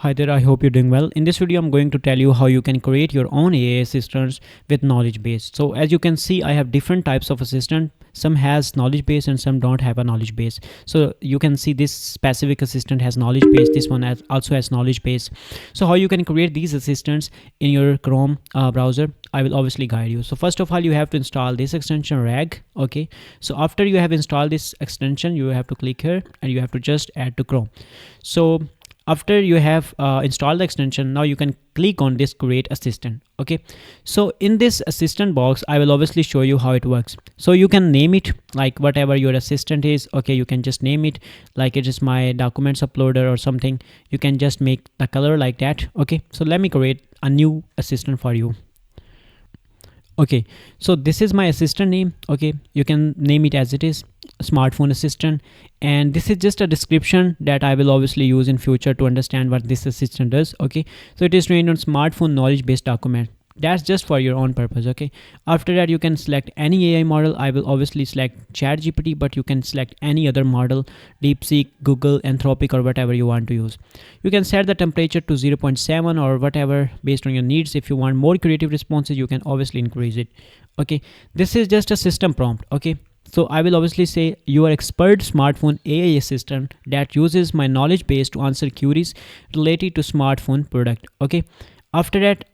Hi there, I hope you're doing well. In this video, I'm going to tell you how you can create your own AI assistants with knowledge base. So as you can see, I have different types of assistant. Some has knowledge base and some don't have a knowledge base. So you can see this specific assistant has knowledge base. This one also has knowledge base. So how you can create these assistants in your Chrome browser, I will obviously guide you. So first of all, you have to install this extension RAG. Okay. So after you have installed this extension, you have to click here and you have to just add to Chrome. So after you have installed the extension, now you can click on this create assistant. Okay, so in this assistant box, I will obviously show you how it works. So you can name it like whatever your assistant is. Okay, you can just name it like it is my documents uploader or something. You can just make the color like that. Okay, so let me create a new assistant for you. Okay, so this is my assistant name. Okay, you can name it as it is, smartphone assistant, and this is just a description that I will obviously use in future to understand what this assistant does. Okay, so it is trained on smartphone knowledge based document. That's just for your own purpose. Okay, after that you can select any AI model. I will obviously select ChatGPT, but you can select any other model, DeepSeek, Google, Anthropic, or whatever you want to use. You can set the temperature to 0.7 or whatever based on your needs. If you want more creative responses, you can obviously increase it. Okay, this is just a system prompt. Okay, so I will obviously say your expert smartphone AI assistant that uses my knowledge base to answer queries related to smartphone product. Okay, after that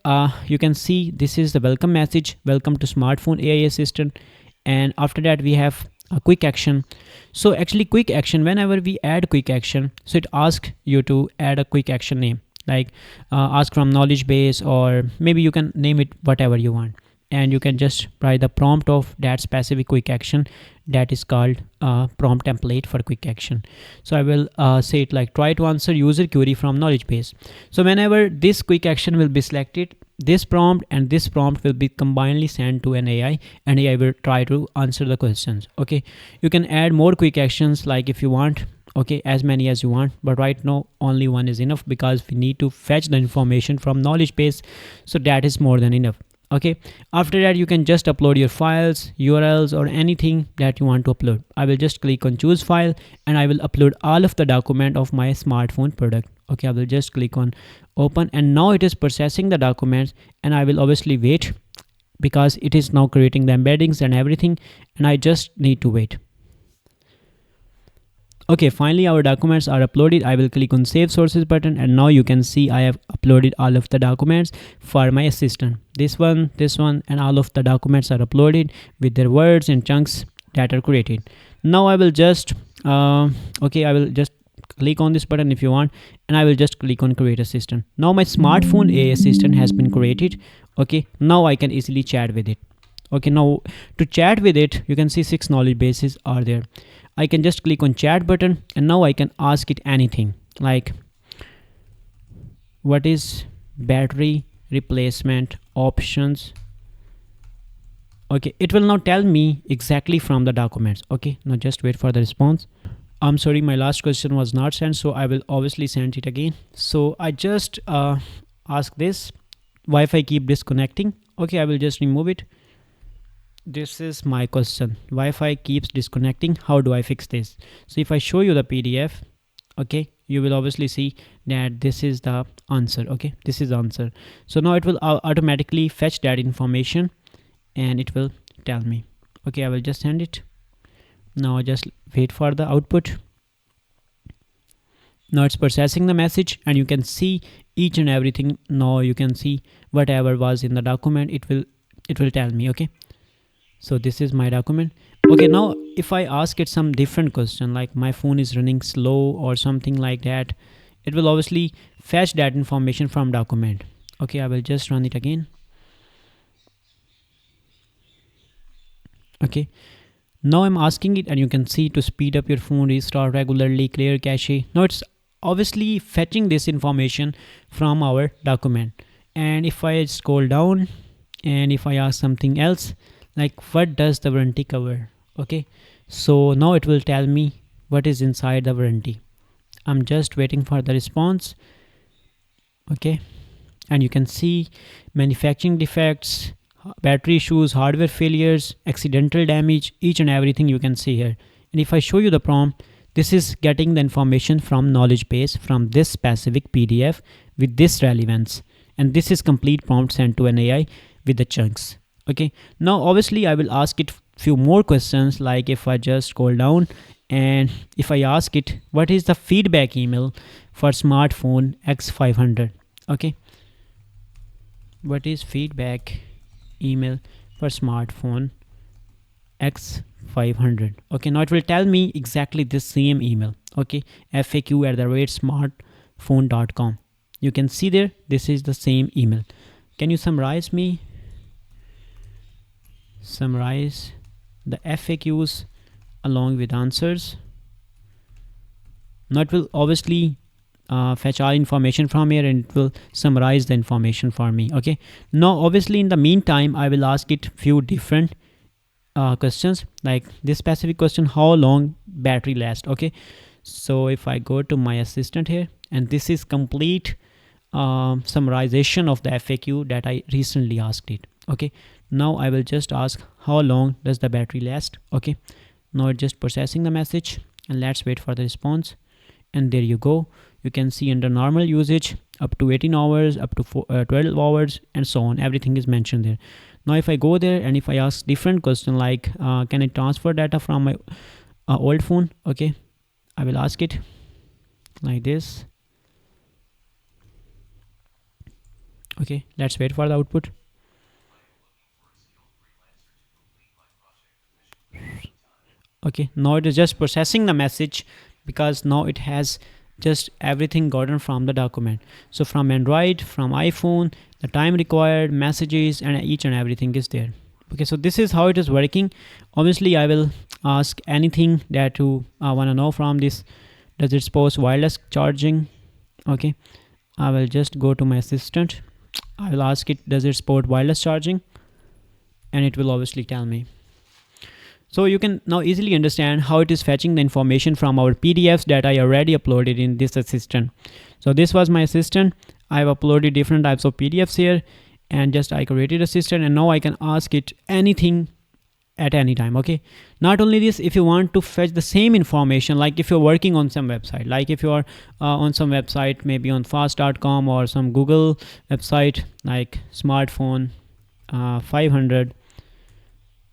you can see this is the welcome message, welcome to smartphone AI assistant. And after that we have a quick action. So actually quick action, whenever we add quick action, so it asks you to add a quick action name, like ask from knowledge base, or maybe you can name it whatever you want, and you can just write the prompt of that specific quick action. That is called prompt template for quick action. So I will say it like try to answer user query from knowledge base. So whenever this quick action will be selected, this prompt and this prompt will be combinedly sent to an AI, and AI will try to answer the questions. Okay, you can add more quick actions like if you want. Okay, as many as you want, but right now only one is enough because we need to fetch the information from knowledge base, so that is more than enough. Okay, after that you can just upload your files, URLs, or anything that you want to upload. I will just click on choose file and I will upload all of the document of my smartphone product. Okay, I will just click on open, and now it is processing the documents, and I will obviously wait because it is now creating the embeddings and everything, and I just need to wait. Okay, finally our documents are uploaded. I will click on save sources button, and now you can see I have uploaded all of the documents for my assistant. This one, and all of the documents are uploaded with their words and chunks that are created. Now I will just I will just click on this button if you want, and I will just click on create assistant. Now my smartphone AI assistant has been created. Okay, now I can easily chat with it. Okay, now to chat with it, you can see 6 knowledge bases are there. I can just click on chat button, and now I can ask it anything like what is battery replacement options. Okay, it will now tell me exactly from the documents. Okay, now just wait for the response. I'm sorry, my last question was not sent, so I will obviously send it again. So I just ask this Wi-Fi keep disconnecting. Okay, I will just remove it. This is my question, Wi-Fi keeps disconnecting, how do I fix this? So if I show you the PDF, okay, you will obviously see that this is the answer. Okay, this is the answer. So now it will automatically fetch that information and it will tell me. Okay, I will just send it. Now just wait for the output. Now it's processing the message, and you can see each and everything. Now you can see whatever was in the document, it will tell me. Okay, so this is my document. Okay, now if I ask it some different question like my phone is running slow or something like that, it will obviously fetch that information from document. Okay, I will just run it again. Okay, now I'm asking it, and you can see to speed up your phone, restart regularly, clear cache. Now it's obviously fetching this information from our document. And if I scroll down and if I ask something else like what does the warranty cover, okay, so now it will tell me what is inside the warranty. I'm just waiting for the response. Okay, and you can see manufacturing defects, battery issues, hardware failures, accidental damage, each and everything you can see here. And if I show you the prompt, this is getting the information from knowledge base from this specific PDF with this relevance, and this is complete prompt sent to an AI with the chunks. Okay, now obviously I will ask it few more questions, like if I just scroll down and if I ask it what is the feedback email for smartphone X500. Okay, what is feedback email for smartphone X500. Okay, now it will tell me exactly this same email. Okay, FAQ@smartphone.com. You can see there, this is the same email. Can you summarize me? Summarize the FAQs along with answers. Now it will obviously fetch all information from here and it will summarize the information for me. Okay, now obviously in the meantime I will ask it few different questions, like this specific question, how long battery last. Okay, so if I go to my assistant here, and this is complete summarization of the FAQ that I recently asked it. Okay, now I will just ask how long does the battery last. Okay, now it's just processing the message, and let's wait for the response. And there you go, you can see under normal usage up to 18 hours, up to 12 hours, and so on. Everything is mentioned there. Now if I go there and if I ask different question, like can I transfer data from my old phone. Okay, I will ask it like this. Okay, let's wait for the output. Okay, now it is just processing the message, because now it has just everything gotten from the document. So from Android, from iPhone, the time required, messages, and each and everything is there. Okay, so this is how it is working. Obviously I will ask anything that you want to know from this. Does it support wireless charging? Okay, I will just go to my assistant. I will ask it, does it support wireless charging? And it will obviously tell me. So you can now easily understand how it is fetching the information from our PDFs that I already uploaded in this assistant. So this was my assistant. I've uploaded different types of PDFs here, and just I created assistant, and now I can ask it anything at any time. Okay, not only this, if you want to fetch the same information, like if you're working on some website, like if you are on some website, maybe on fast.com or some Google website like smartphone 500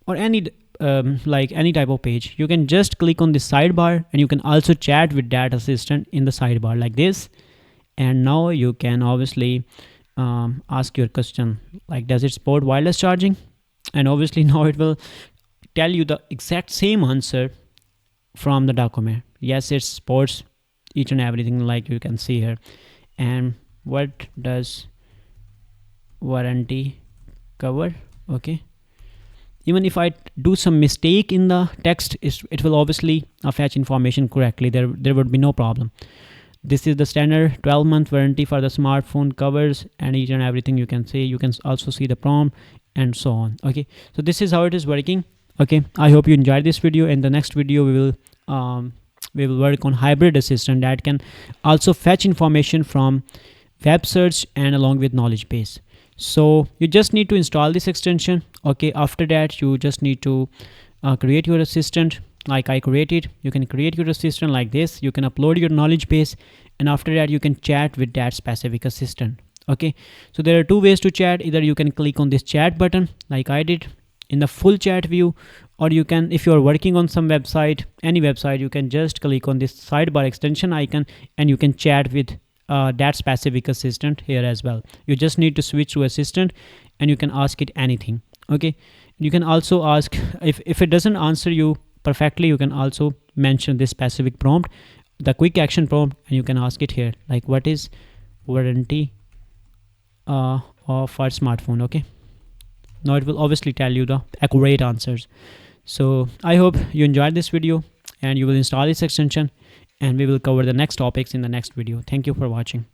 or any like any type of page, you can just click on the sidebar, and you can also chat with that assistant in the sidebar like this. And now you can obviously ask your question, like does it support wireless charging? And obviously now it will tell you the exact same answer from the document. Yes, it supports each and everything, like you can see here. And what does warranty cover? Okay, even if I do some mistake in the text, it will obviously fetch information correctly. There would be no problem. This is the standard 12-month warranty for the smartphone covers, and each and everything you can see. You can also see the prompt and so on. Okay, so this is how it is working. Okay, I hope you enjoyed this video. In the next video we will work on hybrid assistant that can also fetch information from web search and along with knowledge base. So you just need to install this extension. Okay, after that you just need to create your assistant like I created. You can create your assistant like this. You can upload your knowledge base, and after that you can chat with that specific assistant. Okay, so there are two ways to chat. Either you can click on this chat button like I did in the full chat view, or you can, if you are working on some website, any website, you can just click on this sidebar extension icon, and you can chat with that specific assistant here as well. You just need to switch to assistant, and you can ask it anything. Okay, you can also ask, if it doesn't answer you perfectly, you can also mention this specific prompt, the quick action prompt, and you can ask it here, like what is warranty of our smartphone. Okay, now it will obviously tell you the accurate answers. So I hope you enjoyed this video, and you will install this extension, and we will cover the next topics in the next video. Thank you for watching.